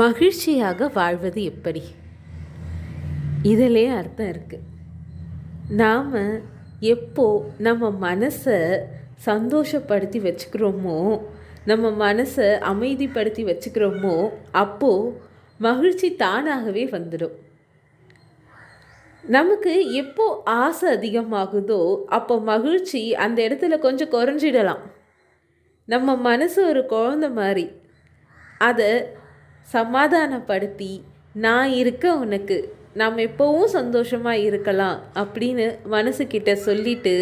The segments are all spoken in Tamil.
மகிழ்ச்சியாக வாழ்வது எப்படி? இதிலே அர்த்தம் இருக்குது. நாம் எப்போ நம்ம மனசை சந்தோஷப்படுத்தி வச்சுக்கிறோமோ, நம்ம மனசை அமைதிப்படுத்தி வச்சுக்கிறோமோ, அப்போது மகிழ்ச்சி தானாகவே வந்துடும். நமக்கு எப்போ ஆசை அதிகமாகுதோ அப்போ மகிழ்ச்சி அந்த இடத்துல கொஞ்சம் குறைஞ்சிடலாம். நம்ம மனசு ஒரு குழந்தை மாதிரி, அதை சமாதானப்படுத்தி நான் இருக்க உனக்கு, நாம் எப்போவும் சந்தோஷமாக இருக்கலாம் அப்படின்னு மனசுக்கிட்ட சொல்லிட்டு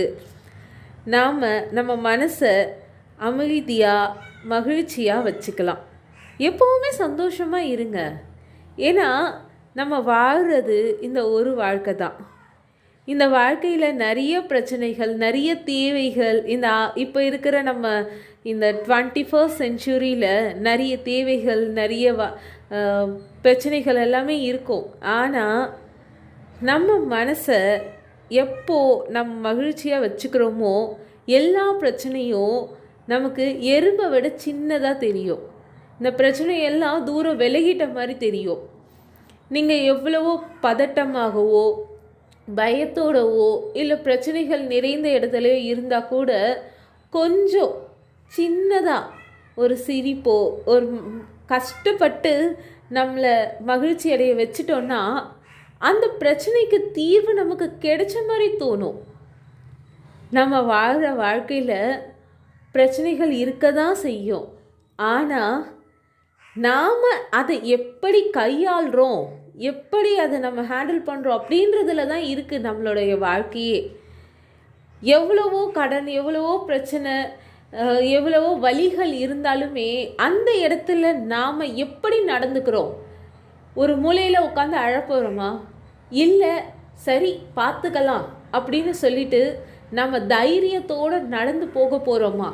நாம் நம்ம மனசை அமைதியாக மகிழ்ச்சியாக வச்சுக்கலாம். எப்போவுமே சந்தோஷமாக இருங்க. ஏன்னா நம்ம வாழ்கிறது இந்த ஒரு வாழ்க்கை தான். இந்த வாழ்க்கையில் நிறைய பிரச்சனைகள், நிறைய தேவைகள், இப்போ இருக்கிற நம்ம இந்த 21st செஞ்சுரியில் நிறைய தேவைகள், நிறைய பிரச்சனைகள் எல்லாமே இருக்கும். ஆனால் நம்ம மனசை எப்போ நம்ம மகிழ்ச்சியாக வச்சுக்கிறோமோ எல்லா பிரச்சனையும் நமக்கு எறும்பை விட சின்னதாக தெரியும். இந்த பிரச்சனையெல்லாம் தூரம் விலகிட்ட மாதிரி தெரியும். நீங்கள் எவ்வளவோ பதட்டமாகவோ பயத்தோடவோ இல்லை பிரச்சனைகள் நிறைந்த இடத்துலையோ இருந்தால் கூட கொஞ்சம் சின்னதாக ஒரு சிரிப்போ ஒரு கஷ்டப்பட்டு நம்மளை மகிழ்ச்சி அடைய வச்சிட்டோன்னா அந்த பிரச்சனைக்கு தீர்வு நமக்கு கிடைச்ச மாதிரி தோணும். நம்ம வாழ்கிற வாழ்க்கையில் பிரச்சனைகள் இருக்க தான் செய்யும். ஆனால் நாம் அதை எப்படி கையாளுறோம், எப்படி அதை நம்ம ஹேண்டில் பண்ணுறோம் அப்படின்றதுல தான் இருக்குது நம்மளுடைய வாழ்க்கையே. எவ்வளவோ கடன், எவ்வளவோ பிரச்சனை, எவ்வளவோ வலிகள் இருந்தாலுமே அந்த இடத்துல நாம் எப்படி நடந்துக்கிறோம்? ஒரு மூலையில் உட்காந்து அழப்போகிறோமா? இல்லை சரி பார்த்துக்கலாம் அப்படின்னு சொல்லிட்டு நம்ம தைரியத்தோடு நடந்து போக போகிறோமா?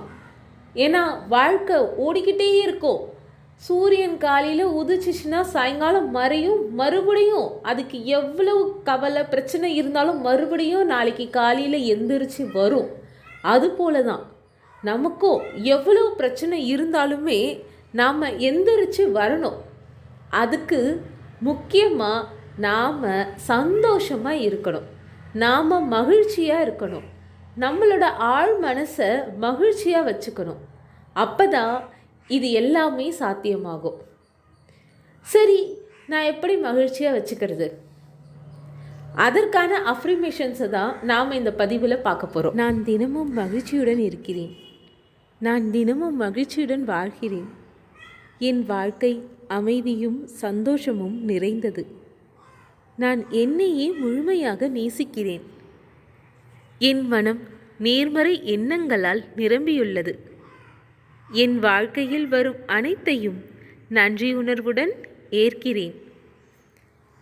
ஏன்னா வாழ்க்கை ஓடிக்கிட்டே இருக்கும். சூரியன் காலையில் உதிச்சிச்சுன்னா சாயங்காலம் மறையும், மறுபடியும் அதுக்கு எவ்வளவு கவலை பிரச்சனை இருந்தாலும் மறுபடியும் நாளைக்கு காலையில் எந்திரிச்சு வரும். அதுபோல தான் நமக்கும் எவ்வளவு பிரச்சனை இருந்தாலுமே நாம் எந்திரிச்சு வரணும். அதுக்கு முக்கியமாக நாம் சந்தோஷமாக இருக்கணும், நாம் மகிழ்ச்சியாக இருக்கணும், நம்மளோட ஆழ் மனசை மகிழ்ச்சியாக வச்சுக்கணும். அப்போ தான் இது எல்லாமே சாத்தியமாகும். சரி, நான் எப்படி மகிழ்ச்சியாக வச்சுக்கிறது? அதற்கான அஃப்ரிமேஷன்ஸை தான் நாம் இந்த பதிவில் பார்க்க போகிறோம். நான் தினமும் மகிழ்ச்சியுடன் இருக்கிறேன். நான் தினமும் மகிழ்ச்சியுடன் வாழ்கிறேன். என் வாழ்க்கை அமைதியும் சந்தோஷமும் நிறைந்தது. நான் என்னையே முழுமையாக நேசிக்கிறேன். என் மனம் நேர்மறை எண்ணங்களால் நிரம்பியுள்ளது. என் வாழ்க்கையில் வரும் அனைத்தையும் நன்றியுணர்வுடன் ஏற்கிறேன்.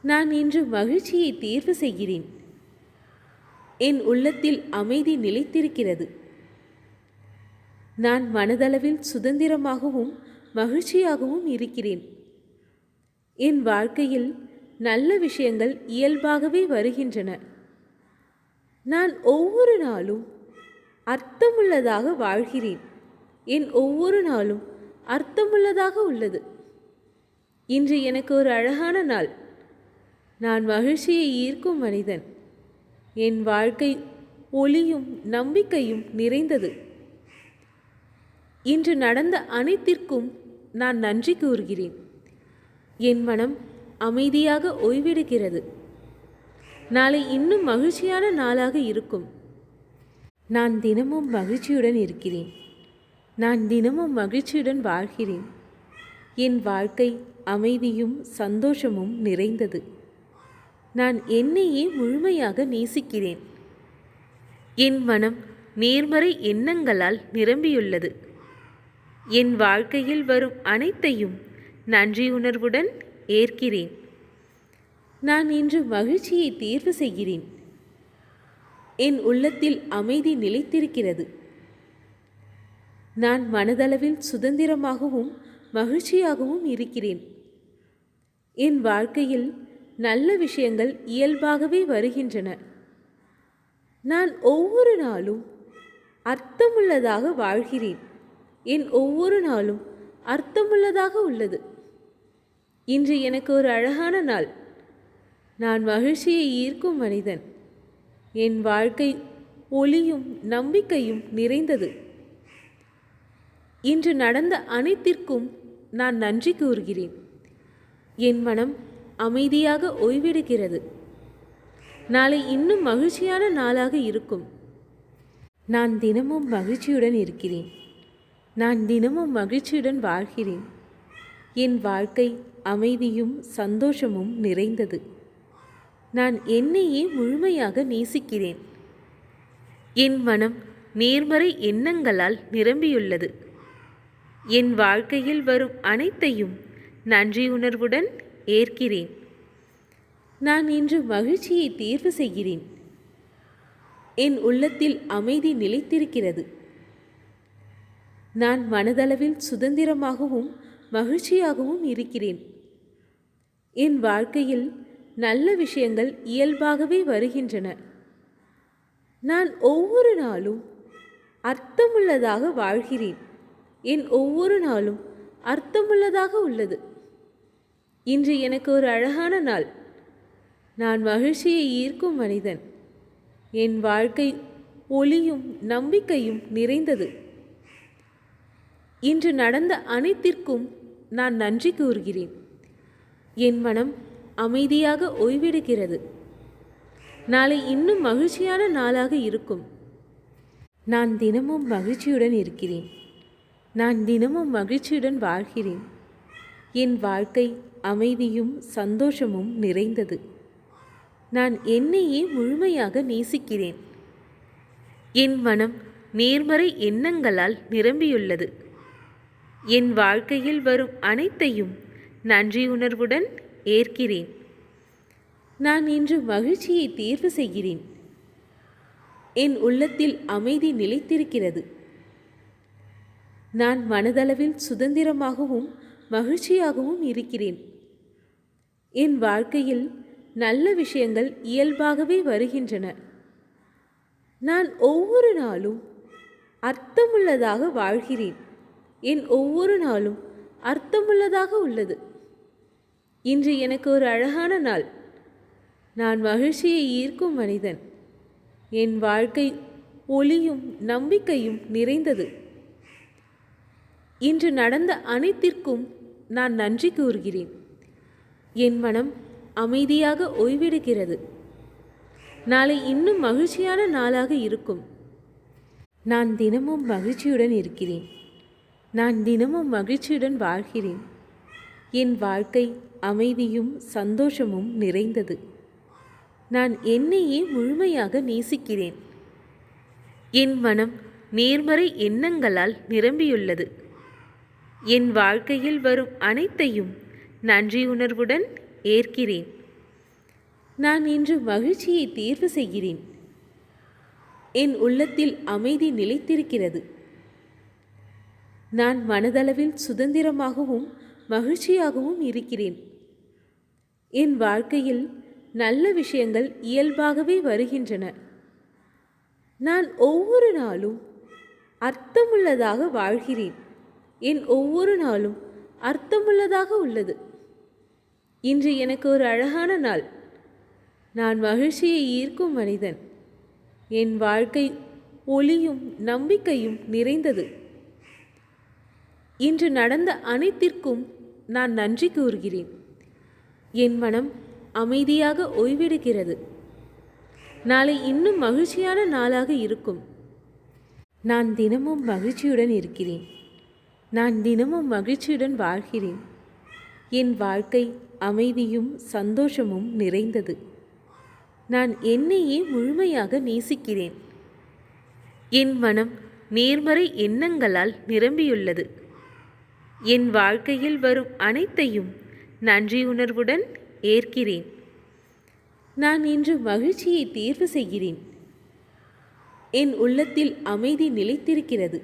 நான் இன்று மகிழ்ச்சியை தேர்வு செய்கிறேன். என் உள்ளத்தில் அமைதி நிலைத்திருக்கிறது. நான் மனதளவில் சுதந்திரமாகவும் மகிழ்ச்சியாகவும் இருக்கிறேன். என் வாழ்க்கையில் நல்ல விஷயங்கள் இயல்பாகவே வருகின்றன. நான் ஒவ்வொரு நாளும் அர்த்தமுள்ளதாக வாழ்கிறேன். என் ஒவ்வொரு நாளும் அர்த்தமுள்ளதாக உள்ளது. இன்று எனக்கு ஒரு அழகான நாள். நான் மகிழ்ச்சியை ஈர்க்கும் மனிதன். என் வாழ்க்கை ஒளியும் நம்பிக்கையும் நிறைந்தது. இன்று நடந்த அனைத்திற்கும் நான் நன்றி கூறுகிறேன். என் மனம் அமைதியாக ஓய்வெடுக்கிறது. நாளை இன்னும் மகிழ்ச்சியான நாளாக இருக்கும். நான் தினமும் மகிழ்ச்சியுடன் இருக்கிறேன். நான் தினமும் மகிழ்ச்சியுடன் வாழ்கிறேன். என் வாழ்க்கை அமைதியும் சந்தோஷமும் நிறைந்தது. நான் என்னையே முழுமையாக நேசிக்கிறேன். என் மனம் நேர்மறை எண்ணங்களால் நிரம்பியுள்ளது. என் வாழ்க்கையில் வரும் அனைத்தையும் நன்றியுணர்வுடன் ஏற்கிறேன். நான் இன்று மகிழ்ச்சியை தேர்வு செய்கிறேன். என் உள்ளத்தில் அமைதி நிலைத்திருக்கிறது. நான் மனதளவில் சுதந்திரமாகவும் மகிழ்ச்சியாகவும் இருக்கிறேன். என் வாழ்க்கையில் நல்ல விஷயங்கள் இயல்பாகவே வருகின்றன. நான் ஒவ்வொரு நாளும் அர்த்தமுள்ளதாக வாழ்கிறேன். என் ஒவ்வொரு நாளும் அர்த்தமுள்ளதாக உள்ளது. இன்று எனக்கு ஒரு அழகான நாள். நான் மகிழ்ச்சியை ஈர்க்கும் மனிதன். என் வாழ்க்கை ஒளியும் நம்பிக்கையும் நிறைந்தது. இன்று நடந்த அனைத்திற்கும் நான் நன்றி கூறுகிறேன். என் மனம் அமைதியாக ஓய்வெடுக்கிறது. நாளை இன்னும் மகிழ்ச்சியான நாளாக இருக்கும். நான் தினமும் மகிழ்ச்சியுடன் இருக்கிறேன். நான் தினமும் மகிழ்ச்சியுடன் வாழ்கிறேன். என் வாழ்க்கை அமைதியும் சந்தோஷமும் நிறைந்தது. நான் என்னையே முழுமையாக நேசிக்கிறேன். என் மனம் நேர்மறை எண்ணங்களால் நிரம்பியுள்ளது. என் வாழ்க்கையில் வரும் அனைத்தையும் நன்றியுணர்வுடன் ஏற்கிறேன். நான் இன்று மகிழ்ச்சியை தேர்வு செய்கிறேன். என் உள்ளத்தில் அமைதி நிலைத்திருக்கிறது. நான் மனதளவில் சுதந்திரமாகவும் மகிழ்ச்சியாகவும் இருக்கிறேன். என் வாழ்க்கையில் நல்ல விஷயங்கள் இயல்பாகவே வருகின்றன. நான் ஒவ்வொரு நாளும் அர்த்தமுள்ளதாக வாழ்கிறேன். என் ஒவ்வொரு நாளும் அர்த்தமுள்ளதாக உள்ளது. இன்று எனக்கு ஒரு அழகான நாள். நான் மகிழ்ச்சியை ஈர்க்கும் மனிதன். என் வாழ்க்கை ஒளியும் நம்பிக்கையும் நிறைந்தது. இன்று நடந்த அனைத்திற்கும் நான் நன்றி கூறுகிறேன். என் மனம் அமைதியாக ஓய்வெடுக்கிறது. நாளை இன்னும் மகிழ்ச்சியான நாளாக இருக்கும். நான் தினமும் மகிழ்ச்சியுடன் இருக்கிறேன். நான் தினமும் மகிழ்ச்சியுடன் வாழ்கிறேன். என் வாழ்க்கை அமைதியும் சந்தோஷமும் நிறைந்தது. நான் என்னையே முழுமையாக நேசிக்கிறேன். என் மனம் நேர்மறை எண்ணங்களால் நிரம்பியுள்ளது. என் வாழ்க்கையில் வரும் அனைத்தையும் நன்றியுணர்வுடன் ஏற்கிறேன். நான் இன்று மகிழ்ச்சியை தேர்வு செய்கிறேன். என் உள்ளத்தில் அமைதி நிலைத்திருக்கிறது. நான் மனதளவில் சுதந்திரமாகவும் மகிழ்ச்சியாகவும் இருக்கிறேன். என் வாழ்க்கையில் நல்ல விஷயங்கள் இயல்பாகவே வருகின்றன. நான் ஒவ்வொரு நாளும் அர்த்தமுள்ளதாக வாழ்கிறேன். என் ஒவ்வொரு நாளும் அர்த்தமுள்ளதாக உள்ளது. இன்று எனக்கு ஒரு அழகான நாள். நான் மகிழ்ச்சியை ஈர்க்கும் மனிதன். என் வாழ்க்கை ஒளியும் நம்பிக்கையும் நிறைந்தது. இன்று நடந்த அனைத்திற்கும் நான் நன்றி கூறுகிறேன். என் மனம் அமைதியாக ஓய்வெடுக்கிறது. நாளை இன்னும் மகிழ்ச்சியான நாளாக இருக்கும். நான் தினமும் மகிழ்ச்சியுடன் இருக்கிறேன். நான் தினமும் மகிழ்ச்சியுடன் வாழ்கிறேன். என் வாழ்க்கை அமைதியும் சந்தோஷமும் நிறைந்தது. நான் என்னையே முழுமையாக நேசிக்கிறேன். என் மனம் நேர்மறை எண்ணங்களால் நிரம்பியுள்ளது. என் வாழ்க்கையில் வரும் அனைத்தையும் நன்றியுணர்வுடன் ஏற்கிறேன். நான் இன்று மகிழ்ச்சியை தேர்வு செய்கிறேன். என் உள்ளத்தில் அமைதி நிலைத்திருக்கிறது. நான் மனதளவில் சுதந்திரமாகவும் மகிழ்ச்சியாகவும் இருக்கிறேன். என் வாழ்க்கையில் நல்ல விஷயங்கள் இயல்பாகவே வருகின்றன. நான் ஒவ்வொரு நாளும் அர்த்தமுள்ளதாக வாழ்கிறேன். என் ஒவ்வொரு நாளும் அர்த்தமுள்ளதாக உள்ளது. இன்று எனக்கு ஒரு அழகான நாள். நான் மகிழ்ச்சியை ஈர்க்கும் மனிதன். என் வாழ்க்கை ஒளியும் நம்பிக்கையும் நிறைந்தது. இன்று நடந்த அனைத்திற்கும் நான் நன்றி கூறுகிறேன். என் மனம் அமைதியாக ஓய்வெடுக்கிறது. நாளை இன்னும் மகிழ்ச்சியான நாளாக இருக்கும். நான் தினமும் மகிழ்ச்சியுடன் இருக்கிறேன். நான் தினமும் மகிழ்ச்சியுடன் வாழ்கிறேன். என் வாழ்க்கை அமைதியும் சந்தோஷமும் நிறைந்தது. நான் என்னையே முழுமையாக நேசிக்கிறேன். என் மனம் நேர்மறை எண்ணங்களால் நிரம்பியுள்ளது. என் வாழ்க்கையில் வரும் அனைத்தையும் நன்றியுணர்வுடன் ஏற்கிறேன். நான் இன்று மகிழ்ச்சியை தேர்வு செய்கிறேன். என் உள்ளத்தில் அமைதி நிலைத்திருக்கிறது.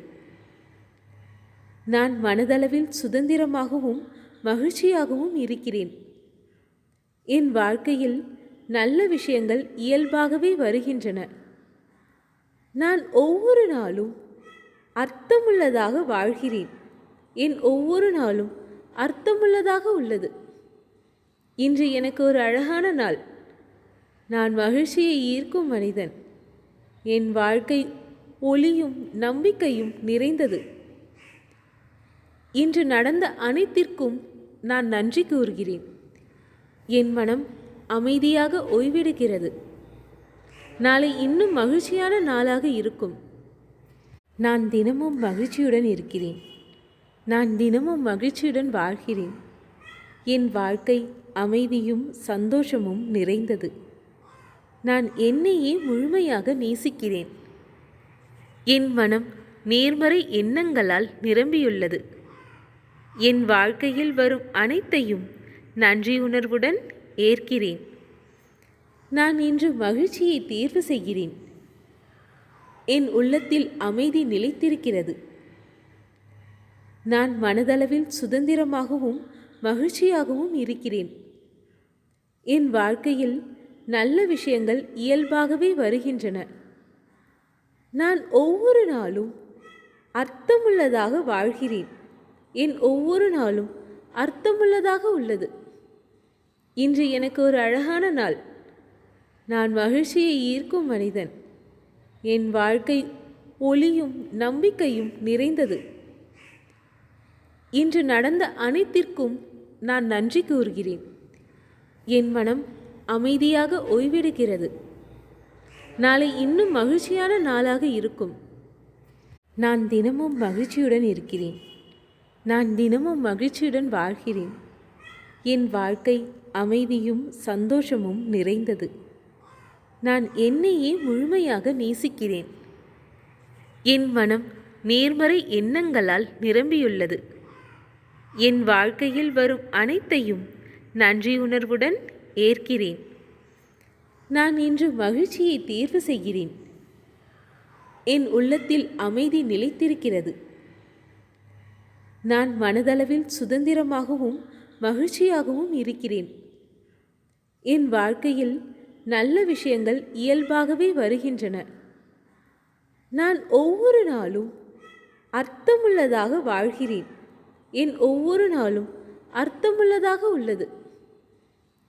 நான் மனதளவில் சுதந்திரமாகவும் மகிழ்ச்சியாகவும் இருக்கிறேன். என் வாழ்க்கையில் நல்ல விஷயங்கள் இயல்பாகவே வருகின்றன. நான் ஒவ்வொரு நாளும் அர்த்தமுள்ளதாக வாழ்கிறேன். என் ஒவ்வொரு நாளும் அர்த்தமுள்ளதாக உள்ளது. இன்று எனக்கு ஒரு அழகான நாள். நான் மகிழ்ச்சியை ஈர்க்கும் மனிதன். என் வாழ்க்கை ஒளியும் நம்பிக்கையும் நிறைந்தது. இன்று நடந்த அனைத்திற்கும் நான் நன்றி கூறுகிறேன். என் மனம் அமைதியாக ஓய்வெடுக்கிறது. நாளை இன்னும் மகிழ்ச்சியான நாளாக இருக்கும். நான் தினமும் மகிழ்ச்சியுடன் இருக்கிறேன். நான் தினமும் மகிழ்ச்சியுடன் வாழ்கிறேன். என் வாழ்க்கை அமைதியும் சந்தோஷமும் நிறைந்தது. நான் என்னையே முழுமையாக நேசிக்கிறேன். என் மனம் நேர்மறை எண்ணங்களால் நிரம்பியுள்ளது. என் வாழ்க்கையில் வரும் அனைத்தையும் நன்றியுணர்வுடன் ஏற்கிறேன். நான் இன்று மகிழ்ச்சியை தேர்வு செய்கிறேன். என் உள்ளத்தில் அமைதி நிலைத்திருக்கிறது. நான் மனதளவில் சுதந்திரமாகவும் மகிழ்ச்சியாகவும் இருக்கிறேன். என் வாழ்க்கையில் நல்ல விஷயங்கள் இயல்பாகவே வருகின்றன. நான் ஒவ்வொரு நாளும் அர்த்தமுள்ளதாக வாழ்கிறேன். என் ஒவ்வொரு நாளும் அர்த்தமுள்ளதாக உள்ளது. இன்று எனக்கு ஒரு அழகான நாள். நான் மகிழ்ச்சியை ஈர்க்கும் மனிதன். என் வாழ்க்கை ஒளியும் நம்பிக்கையும் நிறைந்தது. இன்று நடந்த அனைத்திற்கும் நான் நன்றி கூறுகிறேன். என் மனம் அமைதியாக ஓய்வெடுக்கிறது. நாளை இன்னும் மகிழ்ச்சியான நாளாக இருக்கும். நான் தினமும் மகிழ்ச்சியுடன் இருக்கிறேன். நான் தினமும் மகிழ்ச்சியுடன் வாழ்கிறேன். என் வாழ்க்கை அமைதியும் சந்தோஷமும் நிறைந்தது. நான் என்னையே முழுமையாக நேசிக்கிறேன். என் மனம் நேர்மறை எண்ணங்களால் நிரம்பியுள்ளது. என் வாழ்க்கையில் வரும் அனைத்தையும் நன்றியுணர்வுடன் ஏற்கிறேன். நான் இன்று மகிழ்ச்சியை தேர்வு செய்கிறேன். என் உள்ளத்தில் அமைதி நிலைத்திருக்கிறது. நான் மனதளவில் சுதந்திரமாகவும் மகிழ்ச்சியாகவும் இருக்கிறேன். என் வாழ்க்கையில் நல்ல விஷயங்கள் இயல்பாகவே வருகின்றன. நான் ஒவ்வொரு நாளும் அர்த்தமுள்ளதாக வாழ்கிறேன். என் ஒவ்வொரு நாளும் அர்த்தமுள்ளதாக உள்ளது.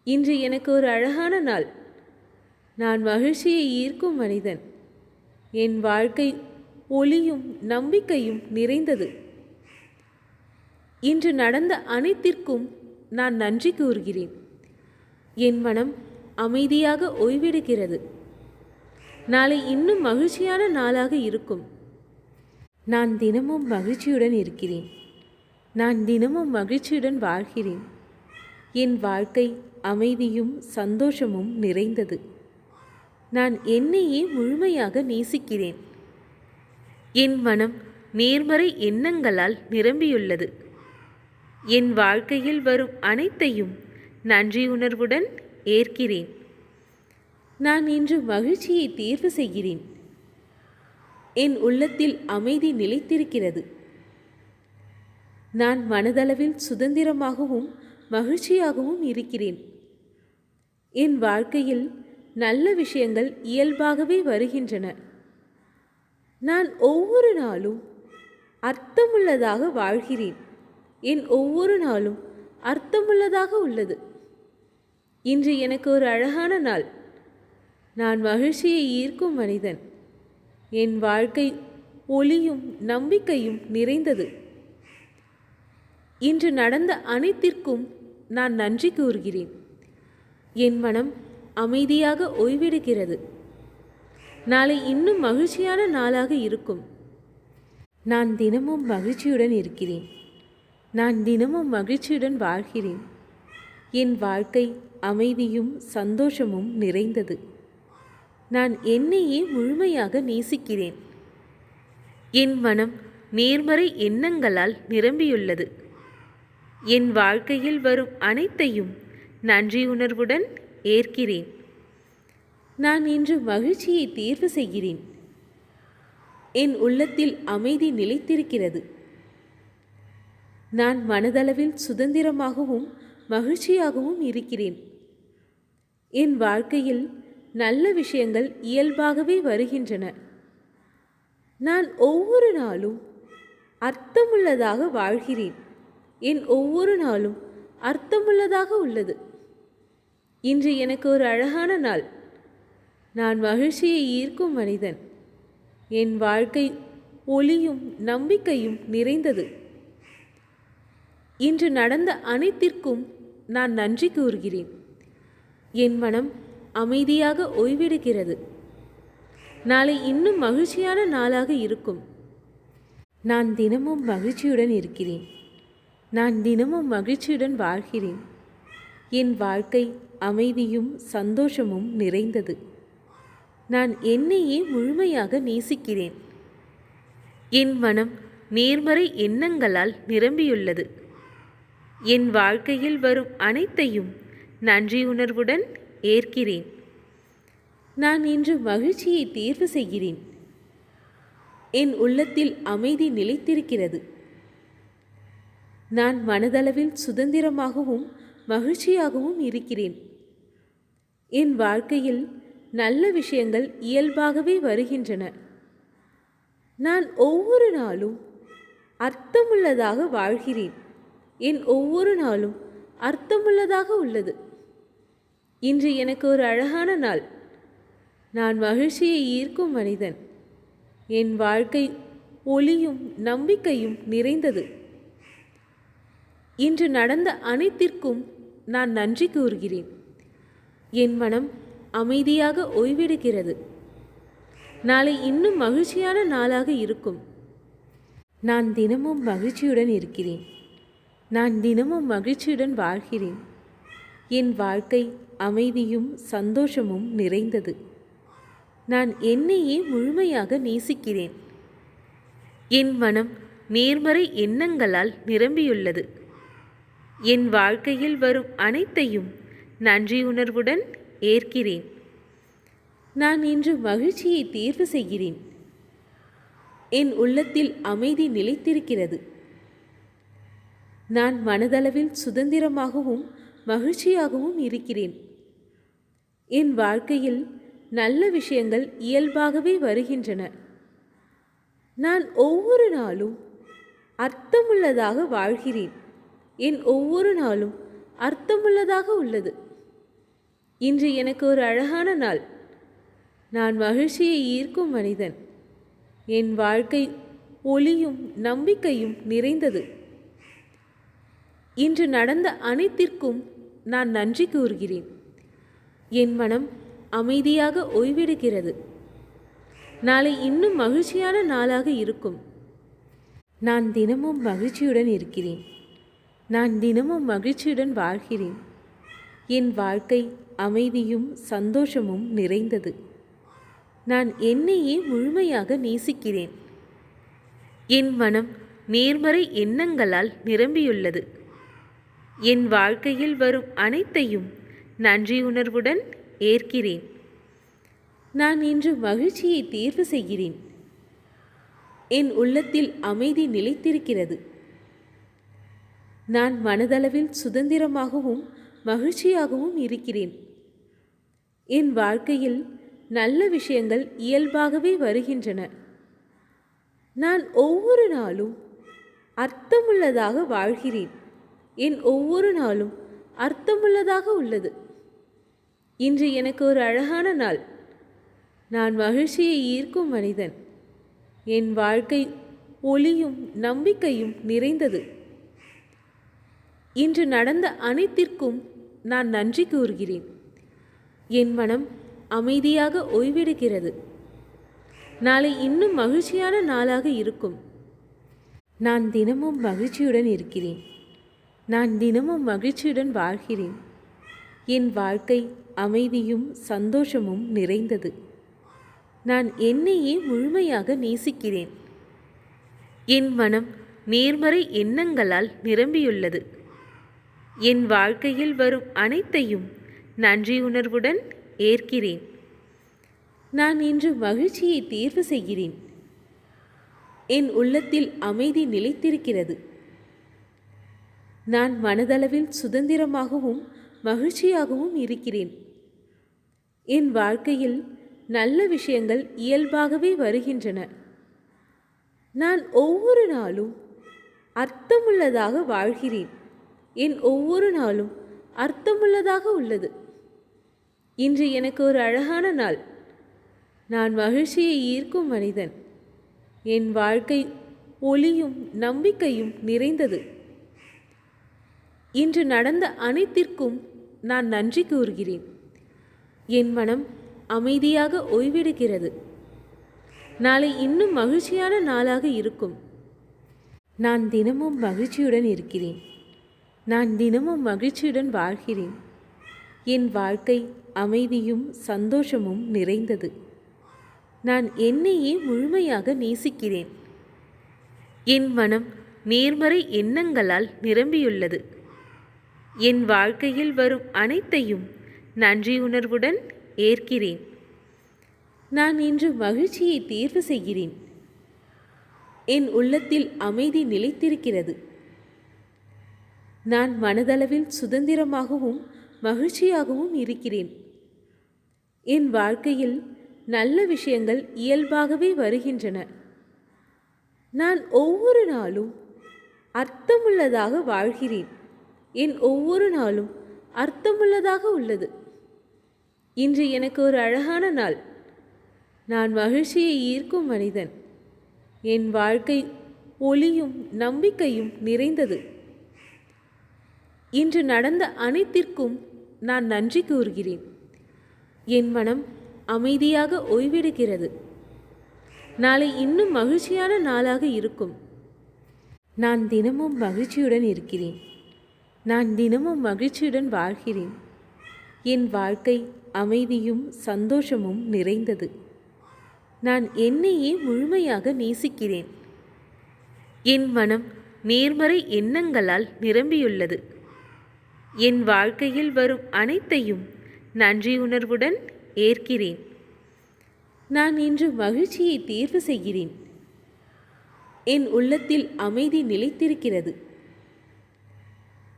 இன்று எனக்கு ஒரு அழகான நாள். நான் மகிழ்ச்சியை ஈர்க்கும் மனிதன். என் வாழ்க்கை ஒளியும் நம்பிக்கையும் நிறைந்தது. இன்று நடந்த அனைத்திற்கும் நான் நன்றி கூறுகிறேன். என் மனம் அமைதியாக ஓய்வெடுக்கிறது. நாளை இன்னும் மகிழ்ச்சியான நாளாக இருக்கும். நான் தினமும் மகிழ்ச்சியுடன் இருக்கிறேன். நான் தினமும் மகிழ்ச்சியுடன் வாழ்கிறேன். என் வாழ்க்கை அமைதியும் சந்தோஷமும் நிறைந்தது. நான் என்னையே முழுமையாக நேசிக்கிறேன். என் மனம் நேர்மறை எண்ணங்களால் நிரம்பியுள்ளது. என் வாழ்க்கையில் வரும் அனைத்தையும் நன்றியுணர்வுடன் ஏற்கிறேன். நான் இன்று மகிழ்ச்சியை தேர்வு செய்கிறேன். என் உள்ளத்தில் அமைதி நிலைத்திருக்கிறது. நான் மனதளவில் சுதந்திரமாகவும் மகிழ்ச்சியாகவும் இருக்கிறேன். என் வாழ்க்கையில் நல்ல விஷயங்கள் இயல்பாகவே வருகின்றன. நான் ஒவ்வொரு நாளும் அர்த்தமுள்ளதாக வாழ்கிறேன். என் ஒவ்வொரு நாளும் அர்த்தமுள்ளதாக உள்ளது. இன்று எனக்கு ஒரு அழகான நாள். நான் மகிழ்ச்சியை ஈர்க்கும் மனிதன். என் வாழ்க்கை ஒளியும் நம்பிக்கையும் நிறைந்தது. இன்று நடந்த அனைத்திற்கும் நான் நன்றி கூறுகிறேன். என் மனம் அமைதியாக ஓய்வெடுக்கிறது. நாளை இன்னும் மகிழ்ச்சியான நாளாக இருக்கும். நான் தினமும் மகிழ்ச்சியுடன் இருக்கிறேன். நான் தினமும் மகிழ்ச்சியுடன் வாழ்கிறேன். என் வாழ்க்கை அமைதியும் சந்தோஷமும் நிறைந்தது. நான் என்னையே முழுமையாக நேசிக்கிறேன். என் மனம் நேர்மறை எண்ணங்களால் நிரம்பியுள்ளது. என் வாழ்க்கையில் வரும் அனைத்தையும் நன்றியுணர்வுடன் ஏற்கிறேன். நான் இன்று மகிழ்ச்சியை தேர்வு செய்கிறேன். என் உள்ளத்தில் அமைதி நிலைத்திருக்கிறது. நான் மனதளவில் சுதந்திரமாகவும் மகிழ்ச்சியாகவும் இருக்கிறேன். என் வாழ்க்கையில் நல்ல விஷயங்கள் இயல்பாகவே வருகின்றன. நான் ஒவ்வொரு நாளும் அர்த்தமுள்ளதாக வாழ்கிறேன். என் ஒவ்வொரு நாளும் அர்த்தமுள்ளதாக உள்ளது. இன்று எனக்கு ஒரு அழகான நாள். நான் மகிழ்ச்சியை ஈர்க்கும் மனிதன். என் வாழ்க்கை ஒளியும் நம்பிக்கையும் நிறைந்தது. இன்று நடந்த அனைத்திற்கும் நான் நன்றி கூறுகிறேன். என் மனம் அமைதியாக ஓய்வெடுக்கிறது. நாளை இன்னும் மகிழ்ச்சியான நாளாக இருக்கும். நான் தினமும் மகிழ்ச்சியுடன் இருக்கிறேன். நான் தினமும் மகிழ்ச்சியுடன் வாழ்கிறேன். என் வாழ்க்கை அமைதியும் சந்தோஷமும் நிறைந்தது. நான் என்னையே முழுமையாக நேசிக்கிறேன். என் மனம் நேர்மறை எண்ணங்களால் நிரம்பியுள்ளது. என் வாழ்க்கையில் வரும் அனைத்தையும் நன்றியுணர்வுடன் ஏற்கிறேன். நான் இன்று மகிழ்ச்சியை தேர்வு செய்கிறேன். என் உள்ளத்தில் அமைதி நிலைத்திருக்கிறது. நான் மனதளவில் சுதந்திரமாகவும் மகிழ்ச்சியாகவும் இருக்கிறேன். என் வாழ்க்கையில் நல்ல விஷயங்கள் இயல்பாகவே வருகின்றன. நான் ஒவ்வொரு நாளும் அர்த்தமுள்ளதாக வாழ்கிறேன். என் ஒவ்வொரு நாளும் அர்த்தமுள்ளதாக உள்ளது. இன்று எனக்கு ஒரு அழகான நாள். நான் மகிழ்ச்சியை ஈர்க்கும் மனிதன். என் வாழ்க்கை ஒளியும் நம்பிக்கையும் நிறைந்தது. இன்று நடந்த அனைத்திற்கும் நான் நன்றி கூறுகிறேன். என் மனம் அமைதியாக ஓய்வெடுக்கிறது. நாளை இன்னும் மகிழ்ச்சியான நாளாக இருக்கும். நான் தினமும் மகிழ்ச்சியுடன் இருக்கிறேன். நான் தினமும் மகிழ்ச்சியுடன் வாழ்கிறேன். என் வாழ்க்கை அமைதியும் சந்தோஷமும் நிறைந்தது. நான் என்னையே முழுமையாக நேசிக்கிறேன். என் மனம் நேர்மறை எண்ணங்களால் நிரம்பியுள்ளது. என் வாழ்க்கையில் வரும் அனைத்தையும் நன்றியுணர்வுடன் ஏற்கிறேன். நான் இன்று மகிழ்ச்சியை தேர்வு செய்கிறேன். என் உள்ளத்தில் அமைதி நிலைத்திருக்கிறது. நான் மனதளவில் சுதந்திரமாகவும் மகிழ்ச்சியாகவும் இருக்கிறேன். என் வாழ்க்கையில் நல்ல விஷயங்கள் இயல்பாகவே வருகின்றன. நான் ஒவ்வொரு நாளும் அர்த்தமுள்ளதாக வாழ்கிறேன். என் ஒவ்வொரு நாளும் அர்த்தமுள்ளதாக உள்ளது. இன்று எனக்கு ஒரு அழகான நாள். நான் மகிழ்ச்சியை ஈர்க்கும் மனிதன். என் வாழ்க்கை ஒளியும் நம்பிக்கையும் நிறைந்தது. இன்று நடந்த அனைத்திற்கும் நான் நன்றி கூறுகிறேன். என் மனம் அமைதியாக ஓய்வெடுக்கிறது. நாளை இன்னும் மகிழ்ச்சியான நாளாக இருக்கும். நான் தினமும் மகிழ்ச்சியுடன் இருக்கிறேன். நான் தினமும் மகிழ்ச்சியுடன் வாழ்கிறேன். என் வாழ்க்கை அமைதியும் சந்தோஷமும் நிறைந்தது. நான் என்னையே முழுமையாக நேசிக்கிறேன். என் மனம் நேர்மறை எண்ணங்களால் நிரம்பியுள்ளது. என் வாழ்க்கையில் வரும் அனைத்தையும் நன்றியுணர்வுடன் ஏற்கிறேன். நான் இன்று மகிழ்ச்சியை தேர்வு செய்கிறேன். என் உள்ளத்தில் அமைதி நிலைத்திருக்கிறது. நான் மனதளவில் சுதந்திரமாகவும் மகிழ்ச்சியாகவும் இருக்கிறேன். என் வாழ்க்கையில் நல்ல விஷயங்கள் இயல்பாகவே வருகின்றன. நான் ஒவ்வொரு நாளும் அர்த்தமுள்ளதாக வாழ்கிறேன். என் ஒவ்வொரு நாளும் அர்த்தமுள்ளதாக உள்ளது. இன்று எனக்கு ஒரு அழகான நாள். நான் மகிழ்ச்சியை ஈர்க்கும் மனிதன். என் வாழ்க்கை ஒளியும் நம்பிக்கையும் நிறைந்தது. இன்று நடந்த அனைத்திற்கும் நான் நன்றி கூறுகிறேன். என் மனம் அமைதியாக ஓய்வெடுக்கிறது. நாளை இன்னும் மகிழ்ச்சியான நாளாக இருக்கும். நான் தினமும் மகிழ்ச்சியுடன் இருக்கிறேன். நான் தினமும் மகிழ்ச்சியுடன் வாழ்கிறேன். என் வாழ்க்கை அமைதியும் சந்தோஷமும் நிறைந்தது. நான் என்னையே முழுமையாக நேசிக்கிறேன். என் மனம் நேர்மறை எண்ணங்களால் நிரம்பியுள்ளது. என் வாழ்க்கையில் வரும் அனைத்தையும் நன்றியுணர்வுடன் ஏற்கிறேன். நான் இன்று மகிழ்ச்சியை தேர்வு செய்கிறேன். என் உள்ளத்தில் அமைதி நிலைத்திருக்கிறது. நான் மனதளவில் சுதந்திரமாகவும் மகிழ்ச்சியாகவும் இருக்கிறேன். என் வாழ்க்கையில் நல்ல விஷயங்கள் இயல்பாகவே வருகின்றன. நான் ஒவ்வொரு நாளும் அர்த்தமுள்ளதாக வாழ்கிறேன். என் ஒவ்வொரு நாளும் அர்த்தமுள்ளதாக உள்ளது. இன்று எனக்கு ஒரு அழகான நாள். நான் மகிழ்ச்சியை ஈர்க்கும் மனிதன். என் வாழ்க்கை ஒளியும் நம்பிக்கையும் நிறைந்தது. இன்று நடந்த அனைத்திற்கும் நான் நன்றி கூறுகிறேன். என் மனம் அமைதியாக ஓய்வெடுக்கிறது. நாளை இன்னும் மகிழ்ச்சியான நாளாக இருக்கும். நான் தினமும் மகிழ்ச்சியுடன் இருக்கிறேன். நான் தினமும் மகிழ்ச்சியுடன் வாழ்கிறேன். என் வாழ்க்கை அமைதியும் சந்தோஷமும் நிறைந்தது. நான் என்னையே முழுமையாக நேசிக்கிறேன். என் மனம் நேர்மறை எண்ணங்களால் நிரம்பியுள்ளது. என் வாழ்க்கையில் வரும் அனைத்தையும் நன்றியுணர்வுடன் ஏற்கிறேன். நான் இன்று மகிழ்ச்சியை தேர்வு செய்கிறேன். என் உள்ளத்தில் அமைதி நிலைத்திருக்கிறது. நான் மனதளவில் சுதந்திரமாகவும் மகிழ்ச்சியாகவும் இருக்கிறேன். என் வாழ்க்கையில் நல்ல விஷயங்கள் இயல்பாகவே வருகின்றன. நான் ஒவ்வொரு நாளும் அர்த்தமுள்ளதாக வாழ்கிறேன். என் ஒவ்வொரு நாளும் அர்த்தமுள்ளதாக உள்ளது. இன்று எனக்கு ஒரு அழகான நாள். நான் மகிழ்ச்சியை ஈர்க்கும் மனிதன். என் வாழ்க்கை ஒளியும் நம்பிக்கையும் நிறைந்தது. இன்று நடந்த அனைத்திற்கும் நான் நன்றி கூறுகிறேன். என் மனம் அமைதியாக ஓய்வெடுக்கிறது. நாளை இன்னும் மகிழ்ச்சியான நாளாக இருக்கும். நான் தினமும் மகிழ்ச்சியுடன் இருக்கிறேன். நான் தினமும் மகிழ்ச்சியுடன் வாழ்கிறேன். என் வாழ்க்கை அமைதியும் சந்தோஷமும் நிறைந்தது. நான் என்னையே முழுமையாக நேசிக்கிறேன். என் மனம் நேர்மறை எண்ணங்களால் நிரம்பியுள்ளது. என் வாழ்க்கையில் வரும் அனைத்தையும் நன்றியுணர்வுடன் ஏற்கிறேன். நான் இன்று மகிழ்ச்சியை தேர்வு செய்கிறேன். என் உள்ளத்தில் அமைதி நிலைத்திருக்கிறது.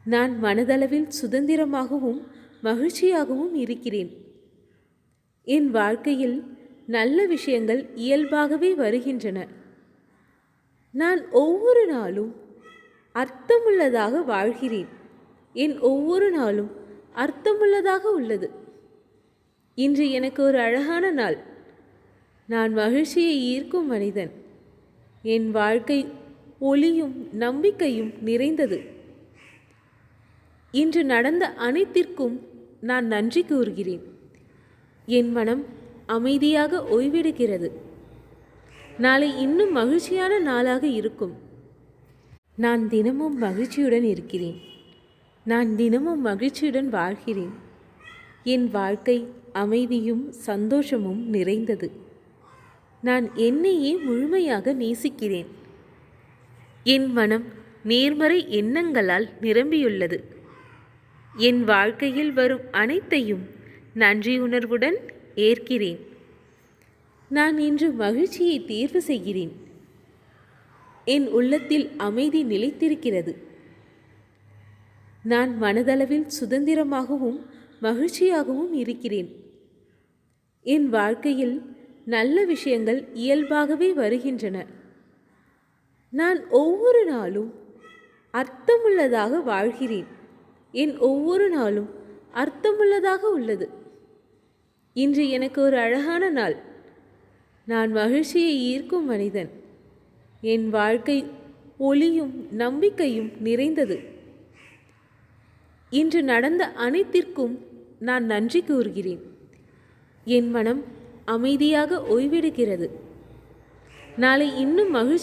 நான் மனதளவில் சுதந்திரமாகவும் மகிழ்ச்சியாகவும் இருக்கிறேன். என் வாழ்க்கையில் நல்ல விஷயங்கள் இயல்பாகவே வருகின்றன. நான் ஒவ்வொரு நாளும் அர்த்தமுள்ளதாக வாழ்கிறேன். என் ஒவ்வொரு நாளும் அர்த்தமுள்ளதாக உள்ளது. இன்று எனக்கு ஒரு அழகான நாள். நான் மகிழ்ச்சியை ஈர்க்கும் மனிதன். என் வாழ்க்கை ஒளியும் நம்பிக்கையும் நிறைந்தது. இன்று நடந்த அனைத்திற்கும் நான் நன்றி கூறுகிறேன். என் மனம் அமைதியாக ஓய்வெடுக்கிறது. நாளை இன்னும் மகிழ்ச்சியான நாளாக இருக்கும். நான் தினமும் மகிழ்ச்சியுடன் இருக்கிறேன். நான் தினமும் மகிழ்ச்சியுடன் வாழ்கிறேன். என் வாழ்க்கை அமைதியும் சந்தோஷமும் நிறைந்தது. நான் என்னையே முழுமையாக நேசிக்கிறேன். என் மனம் நேர்மறை எண்ணங்களால் நிரம்பியுள்ளது. என் வாழ்க்கையில் வரும் அனைத்தையும் நன்றியுணர்வுடன் ஏற்கிறேன். நான் இன்று மகிழ்ச்சியை தேர்வு செய்கிறேன். என் உள்ளத்தில் அமைதி நிலைத்திருக்கிறது. நான் மனதளவில் சுதந்திரமாகவும் மகிழ்ச்சியாகவும் இருக்கிறேன். என் வாழ்க்கையில் நல்ல விஷயங்கள் இயல்பாகவே வருகின்றன. நான் ஒவ்வொரு நாளும் அர்த்தமுள்ளதாக வாழ்கிறேன். என் ஒவ்வொரு நாளும் அர்த்தமுள்ளதாக உள்ளது. இன்று எனக்கு ஒரு அழகான நாள். நான் மகிழ்ச்சியை ஈர்க்கும் மனிதன். என் வாழ்க்கை ஒளியும் நம்பிக்கையும் நிறைந்தது. இன்று நடந்த அனைத்திற்கும் நான் நன்றி கூறுகிறேன். என் மனம் அமைதியாக ஓய்வெடுக்கிறது. நாளை இன்னும் மகிழ்ச்சி